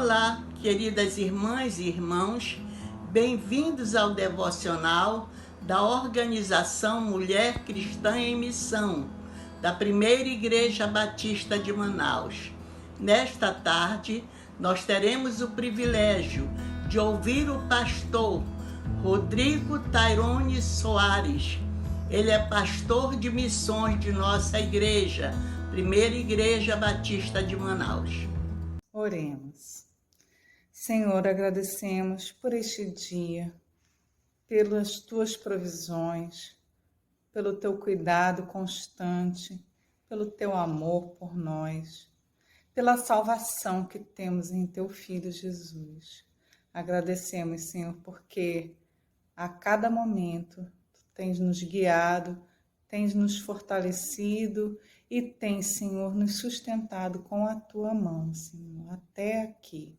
Olá, queridas irmãs e irmãos, bem-vindos ao devocional da Organização Mulher Cristã em Missão, da Primeira Igreja Batista de Manaus. Nesta tarde, nós teremos o privilégio de ouvir o pastor Rodrigo Tairone Soares. Ele é pastor de missões de nossa igreja, Primeira Igreja Batista de Manaus. Oremos. Senhor, agradecemos por este dia, pelas tuas provisões, pelo teu cuidado constante, pelo teu amor por nós, pela salvação que temos em teu Filho Jesus. Agradecemos, Senhor, porque a cada momento tu tens nos guiado, tens nos fortalecido e tens, Senhor, nos sustentado com a tua mão, Senhor, até aqui.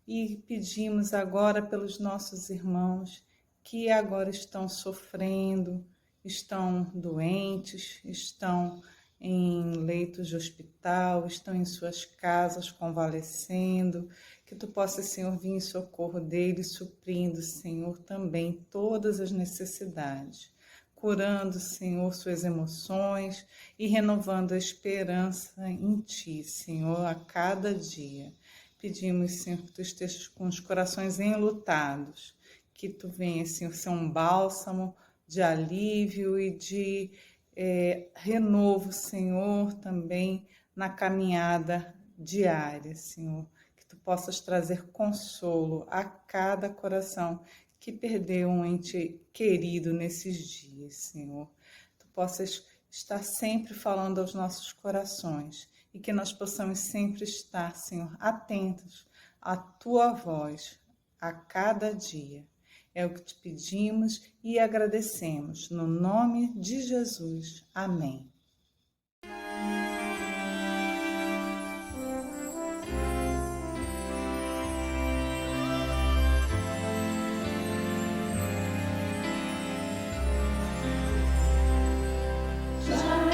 E pedimos agora pelos nossos irmãos que agora estão sofrendo, estão doentes, estão em leitos de hospital, estão em suas casas convalescendo, que tu possas, Senhor, vir em socorro deles, suprindo, Senhor, também todas as necessidades, curando, Senhor, suas emoções e renovando a esperança em Ti, Senhor, a cada dia. Pedimos, Senhor, que Tu estejas com os corações enlutados, que Tu venhas, Senhor, ser um bálsamo de alívio e de renovo, Senhor, também na caminhada diária, Senhor. Que Tu possas trazer consolo a cada coração que perdeu um ente querido nesses dias, Senhor. Tu possas estar sempre falando aos nossos corações e que nós possamos sempre estar, Senhor, atentos à Tua voz a cada dia. É o que te pedimos e agradecemos. No nome de Jesus. Amém. Já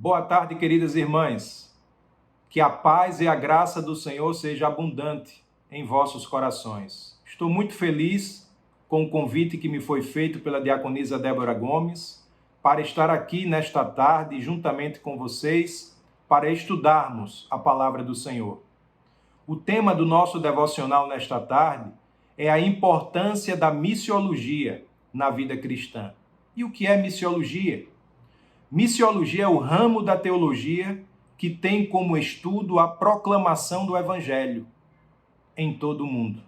Boa tarde, queridas irmãs. Que a paz e a graça do Senhor seja abundante em vossos corações. Estou muito feliz com o convite que me foi feito pela diaconisa Débora Gomes para estar aqui nesta tarde, juntamente com vocês, para estudarmos a palavra do Senhor. O tema do nosso devocional nesta tarde é a importância da missiologia na vida cristã. E o que é missiologia? Missiologia é o ramo da teologia que tem como estudo a proclamação do Evangelho em todo o mundo.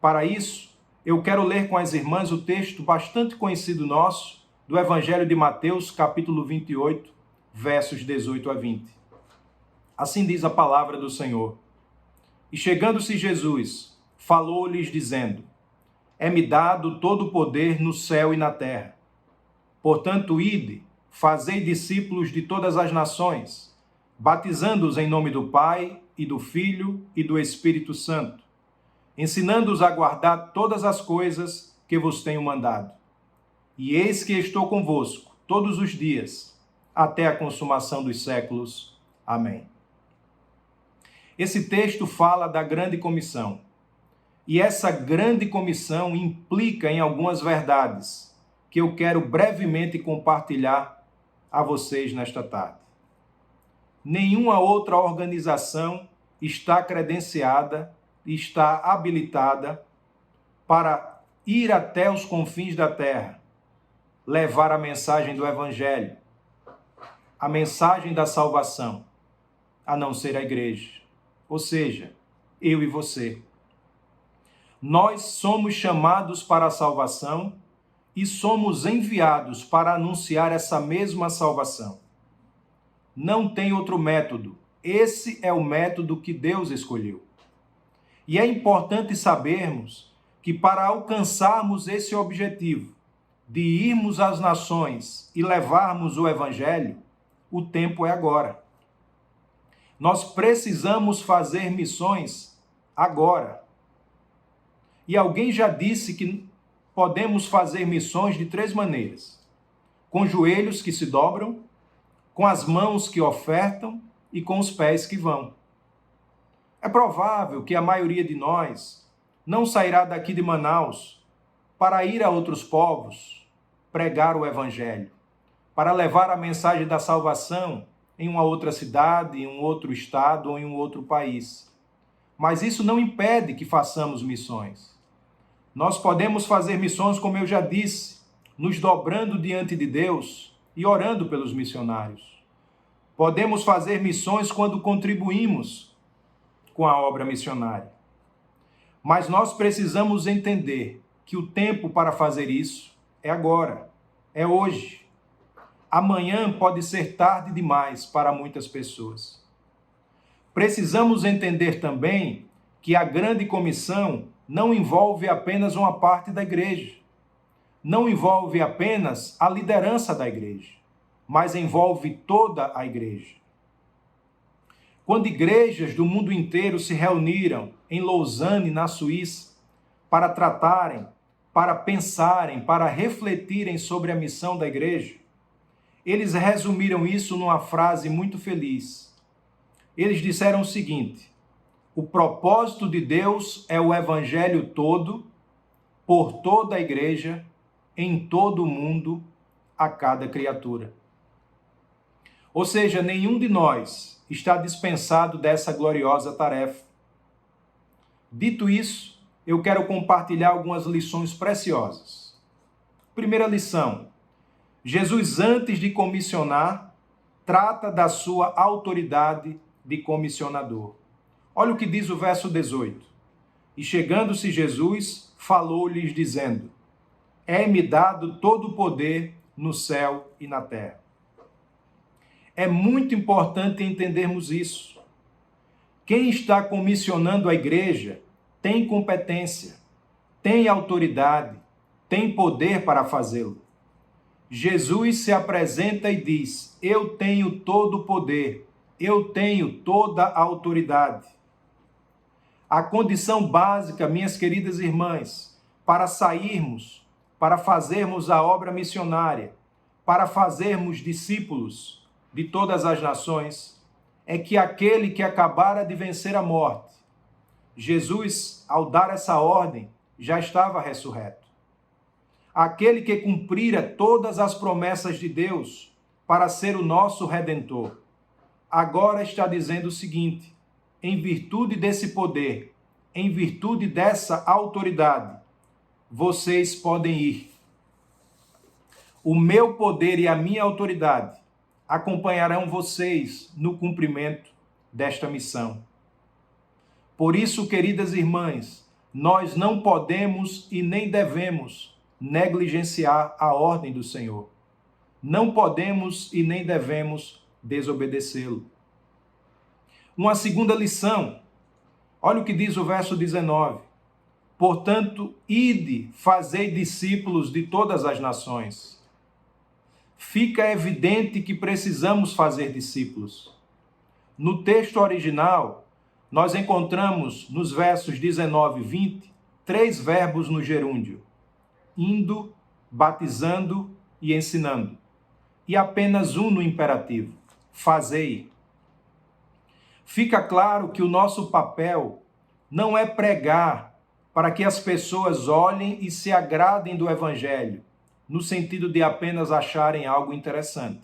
Para isso, eu quero ler com as irmãs o texto bastante conhecido nosso do Evangelho de Mateus, capítulo 28, versos 18 a 20. Assim diz a palavra do Senhor. E chegando-se Jesus, falou-lhes dizendo: É-me dado todo o poder no céu e na terra. Portanto, ide, fazei discípulos de todas as nações, batizando-os em nome do Pai, e do Filho, e do Espírito Santo, ensinando-os a guardar todas as coisas que vos tenho mandado. E eis que estou convosco todos os dias, até a consumação dos séculos. Amém. Esse texto fala da grande comissão. E essa grande comissão implica em algumas verdades que eu quero brevemente compartilhar a vocês nesta tarde. Nenhuma outra organização está credenciada, está habilitada para ir até os confins da terra, levar a mensagem do Evangelho, a mensagem da salvação, a não ser a igreja. Ou seja, eu e você. Nós somos chamados para a salvação e somos enviados para anunciar essa mesma salvação. Não tem outro método. Esse é o método que Deus escolheu. E é importante sabermos que para alcançarmos esse objetivo, de irmos às nações e levarmos o Evangelho, o tempo é agora. Nós precisamos fazer missões agora. E alguém já disse que podemos fazer missões de 3 maneiras: com joelhos que se dobram, com as mãos que ofertam e com os pés que vão. É provável que a maioria de nós não sairá daqui de Manaus para ir a outros povos, pregar o Evangelho, para levar a mensagem da salvação em uma outra cidade, em um outro estado ou em um outro país. Mas isso não impede que façamos missões. Nós podemos fazer missões, como eu já disse, nos dobrando diante de Deus e orando pelos missionários. Podemos fazer missões quando contribuímos com a obra missionária. Mas nós precisamos entender que o tempo para fazer isso é agora, é hoje. Amanhã pode ser tarde demais para muitas pessoas. Precisamos entender também que a grande comissão não envolve apenas uma parte da igreja, não envolve apenas a liderança da igreja, mas envolve toda a igreja. Quando igrejas do mundo inteiro se reuniram em Lausanne, na Suíça, para tratarem, para pensarem, para refletirem sobre a missão da igreja, eles resumiram isso numa frase muito feliz. Eles disseram o seguinte: o propósito de Deus é o Evangelho todo, por toda a igreja, em todo o mundo, a cada criatura. Ou seja, nenhum de nós está dispensado dessa gloriosa tarefa. Dito isso, eu quero compartilhar algumas lições preciosas. Primeira lição: Jesus, antes de comissionar, trata da sua autoridade de comissionador. Olha o que diz o verso 18. E chegando-se Jesus, falou-lhes dizendo: É-me dado todo o poder no céu e na terra. É muito importante entendermos isso. Quem está comissionando a igreja tem competência, tem autoridade, tem poder para fazê-lo. Jesus se apresenta e diz: Eu tenho todo o poder, eu tenho toda a autoridade. A condição básica, minhas queridas irmãs, para sairmos, para fazermos a obra missionária, para fazermos discípulos, de todas as nações é que aquele que acabara de vencer a morte, Jesus, ao dar essa ordem, já estava ressurreto. Aquele que cumprira todas as promessas de Deus para ser o nosso Redentor, agora está dizendo o seguinte: em virtude desse poder, em virtude dessa autoridade, vocês podem ir. O meu poder e a minha autoridade acompanharão vocês no cumprimento desta missão. Por isso, queridas irmãs, nós não podemos e nem devemos negligenciar a ordem do Senhor. Não podemos e nem devemos desobedecê-lo. Uma segunda lição, olha o que diz o verso 19. Portanto, ide, fazei discípulos de todas as nações. Fica evidente que precisamos fazer discípulos. No texto original, nós encontramos nos versos 19 e 20, 3 verbos no gerúndio: indo, batizando e ensinando. E apenas um no imperativo: fazei. Fica claro que o nosso papel não é pregar para que as pessoas olhem e se agradem do Evangelho, no sentido de apenas acharem algo interessante.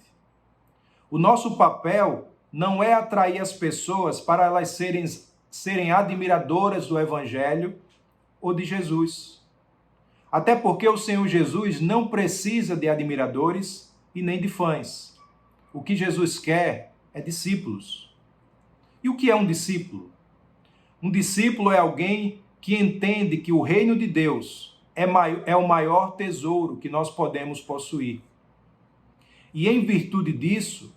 O nosso papel não é atrair as pessoas para elas serem admiradoras do Evangelho ou de Jesus. Até porque o Senhor Jesus não precisa de admiradores e nem de fãs. O que Jesus quer é discípulos. E o que é um discípulo? Um discípulo é alguém que entende que o reino de Deus é o maior tesouro que nós podemos possuir. E em virtude disso,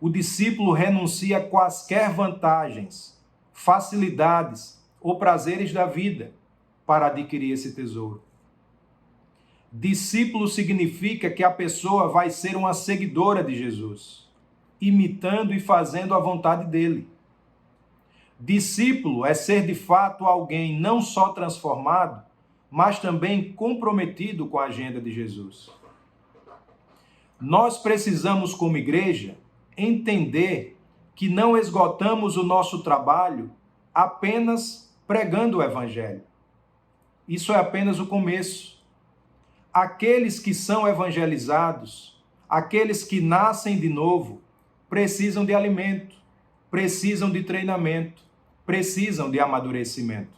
o discípulo renuncia a quaisquer vantagens, facilidades ou prazeres da vida para adquirir esse tesouro. Discípulo significa que a pessoa vai ser uma seguidora de Jesus, imitando e fazendo a vontade dele. Discípulo é ser de fato alguém não só transformado, mas também comprometido com a agenda de Jesus. Nós precisamos, como igreja, entender que não esgotamos o nosso trabalho apenas pregando o Evangelho. Isso é apenas o começo. Aqueles que são evangelizados, aqueles que nascem de novo, precisam de alimento, precisam de treinamento, precisam de amadurecimento.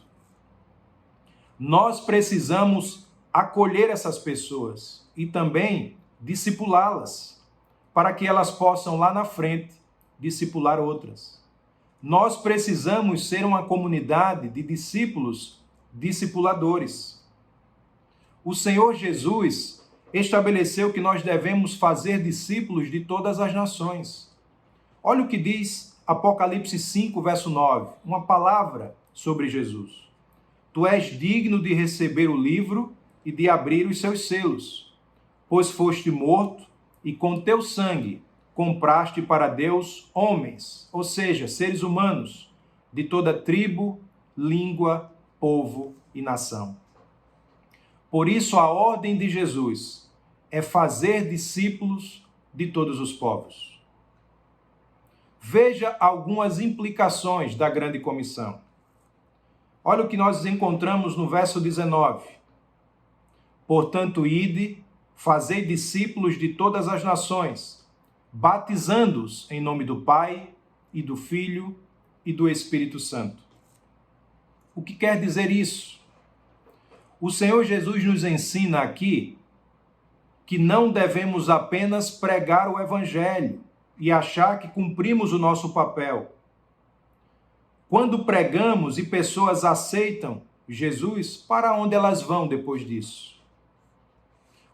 Nós precisamos acolher essas pessoas e também discipulá-las, para que elas possam lá na frente discipular outras. Nós precisamos ser uma comunidade de discípulos discipuladores. O Senhor Jesus estabeleceu que nós devemos fazer discípulos de todas as nações. Olha o que diz Apocalipse 5, verso 9, uma palavra sobre Jesus. Tu és digno de receber o livro e de abrir os seus selos, pois foste morto e com teu sangue compraste para Deus homens, ou seja, seres humanos, de toda tribo, língua, povo e nação. Por isso a ordem de Jesus é fazer discípulos de todos os povos. Veja algumas implicações da grande comissão. Olha o que nós encontramos no verso 19. Portanto, ide, fazei discípulos de todas as nações, batizando-os em nome do Pai e do Filho e do Espírito Santo. O que quer dizer isso? O Senhor Jesus nos ensina aqui que não devemos apenas pregar o Evangelho e achar que cumprimos o nosso papel. Quando pregamos e pessoas aceitam Jesus, para onde elas vão depois disso?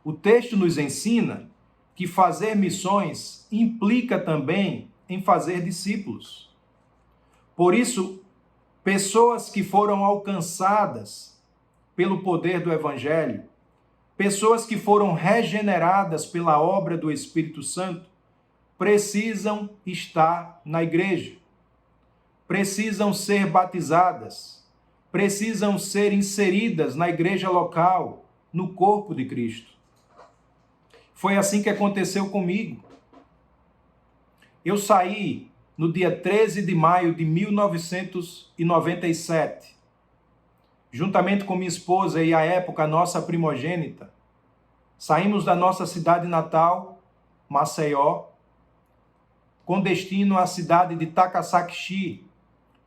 O texto nos ensina que fazer missões implica também em fazer discípulos. Por isso, pessoas que foram alcançadas pelo poder do Evangelho, pessoas que foram regeneradas pela obra do Espírito Santo, precisam estar na igreja, precisam ser batizadas, precisam ser inseridas na igreja local, no corpo de Cristo. Foi assim que aconteceu comigo. Eu saí no dia 13 de maio de 1997, juntamente com minha esposa e, à época, nossa primogênita. Saímos da nossa cidade natal, Maceió, com destino à cidade de Takasaki,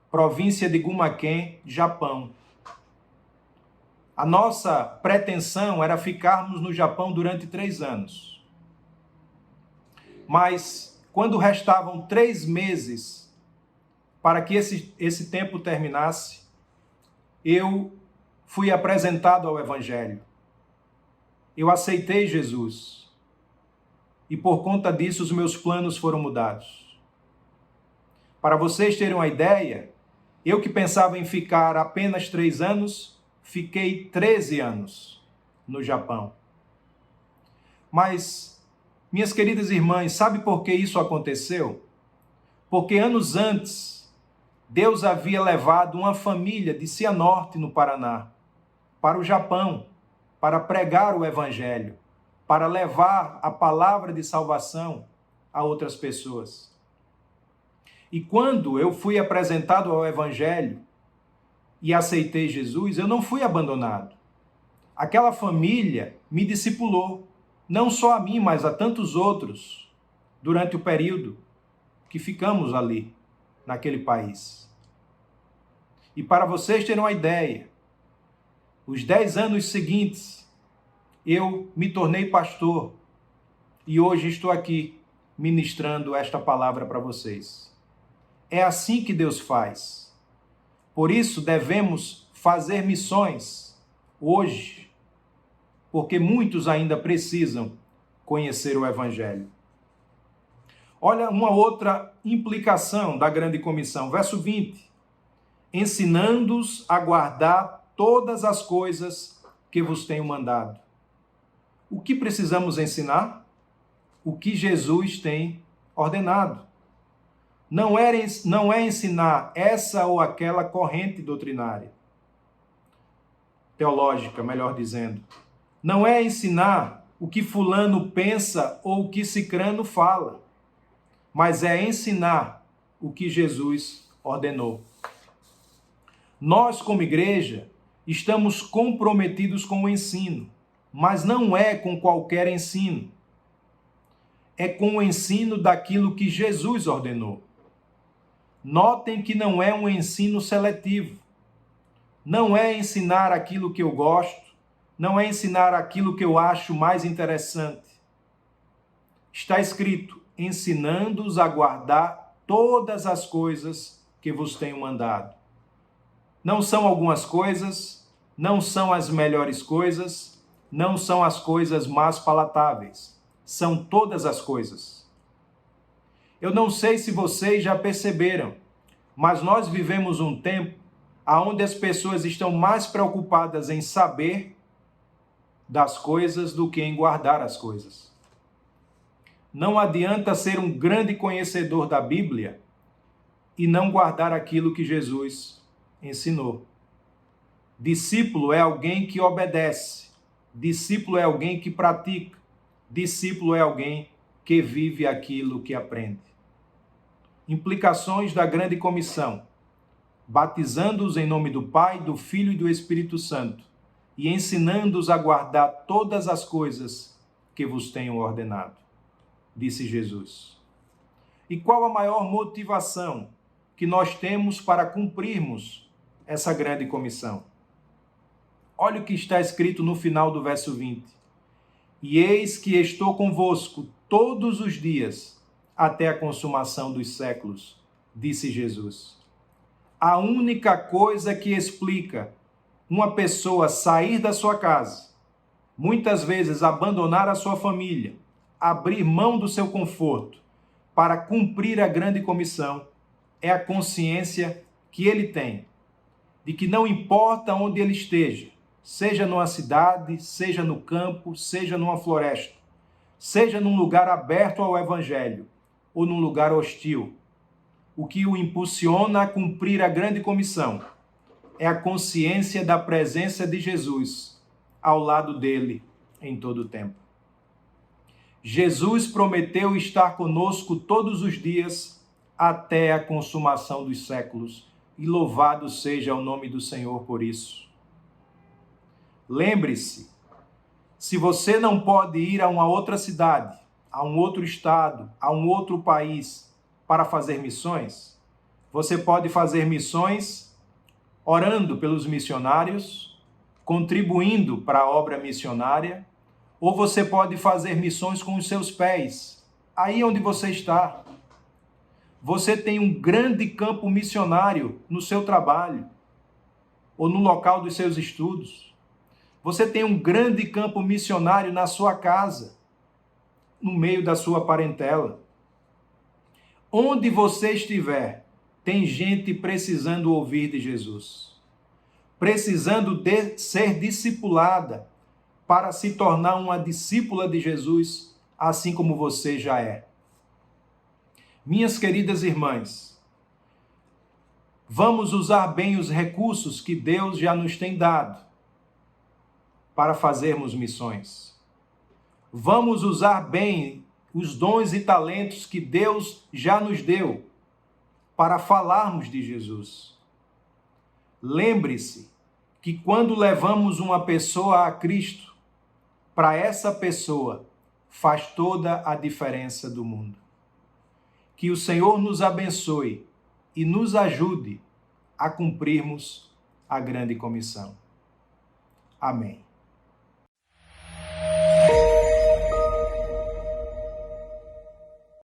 província de Gumaken, Japão. A nossa pretensão era ficarmos no Japão durante 3 anos. Mas, quando restavam 3 meses para que esse tempo terminasse, eu fui apresentado ao Evangelho. Eu aceitei Jesus. E por conta disso, os meus planos foram mudados. Para vocês terem uma ideia, eu que pensava em ficar apenas 3 anos, fiquei 13 anos no Japão. Mas, minhas queridas irmãs, sabe por que isso aconteceu? Porque anos antes, Deus havia levado uma família de Cianorte, no Paraná, para o Japão, para pregar o Evangelho, para levar a palavra de salvação a outras pessoas. E quando eu fui apresentado ao Evangelho e aceitei Jesus, eu não fui abandonado. Aquela família me discipulou, não só a mim, mas a tantos outros, durante o período que ficamos ali, naquele país. E para vocês terem uma ideia, os 10 anos seguintes, eu me tornei pastor e hoje estou aqui ministrando esta palavra para vocês. É assim que Deus faz. Por isso devemos fazer missões hoje, porque muitos ainda precisam conhecer o Evangelho. Olha uma outra implicação da grande comissão, verso 20. Ensinando-os a guardar todas as coisas que vos tenho mandado. O que precisamos ensinar? O que Jesus tem ordenado. Não é ensinar essa ou aquela corrente doutrinária, teológica, melhor dizendo. Não é ensinar o que fulano pensa ou o que cicrano fala, mas é ensinar o que Jesus ordenou. Nós, como igreja, estamos comprometidos com o ensino, mas não é com qualquer ensino. É com o ensino daquilo que Jesus ordenou. Notem que não é um ensino seletivo. Não é ensinar aquilo que eu gosto, não é ensinar aquilo que eu acho mais interessante. Está escrito, ensinando-os a guardar todas as coisas que vos tenho mandado. Não são algumas coisas, não são as melhores coisas, não são as coisas mais palatáveis. São todas as coisas. Eu não sei se vocês já perceberam, mas nós vivemos um tempo onde as pessoas estão mais preocupadas em saber das coisas do que em guardar as coisas. Não adianta ser um grande conhecedor da Bíblia e não guardar aquilo que Jesus ensinou. Discípulo é alguém que obedece. Discípulo é alguém que pratica. Discípulo é alguém que vive aquilo que aprende. Implicações da grande comissão. Batizando-os em nome do Pai, do Filho e do Espírito Santo, e ensinando-os a guardar todas as coisas que vos tenho ordenado, disse Jesus. E qual a maior motivação que nós temos para cumprirmos essa grande comissão? Olha o que está escrito no final do verso 20. E eis que estou convosco todos os dias, até a consumação dos séculos, disse Jesus. A única coisa que explica uma pessoa sair da sua casa, muitas vezes abandonar a sua família, abrir mão do seu conforto para cumprir a grande comissão, é a consciência que ele tem de que não importa onde ele esteja, seja numa cidade, seja no campo, seja numa floresta, seja num lugar aberto ao Evangelho ou num lugar hostil, o que o impulsiona a cumprir a grande comissão é a consciência da presença de Jesus ao lado dele em todo o tempo. Jesus prometeu estar conosco todos os dias até a consumação dos séculos, e louvado seja o nome do Senhor por isso. Lembre-se, se você não pode ir a uma outra cidade, a um outro estado, a um outro país para fazer missões, você pode fazer missões orando pelos missionários, contribuindo para a obra missionária, ou você pode fazer missões com os seus pés, aí onde você está. Você tem um grande campo missionário no seu trabalho, ou no local dos seus estudos. Você tem um grande campo missionário na sua casa, no meio da sua parentela. Onde você estiver, tem gente precisando ouvir de Jesus, precisando ser discipulada para se tornar uma discípula de Jesus, assim como você já é. Minhas queridas irmãs, vamos usar bem os recursos que Deus já nos tem dado para fazermos missões. Vamos usar bem os dons e talentos que Deus já nos deu para falarmos de Jesus. Lembre-se que quando levamos uma pessoa a Cristo, para essa pessoa faz toda a diferença do mundo. Que o Senhor nos abençoe e nos ajude a cumprirmos a grande comissão. Amém.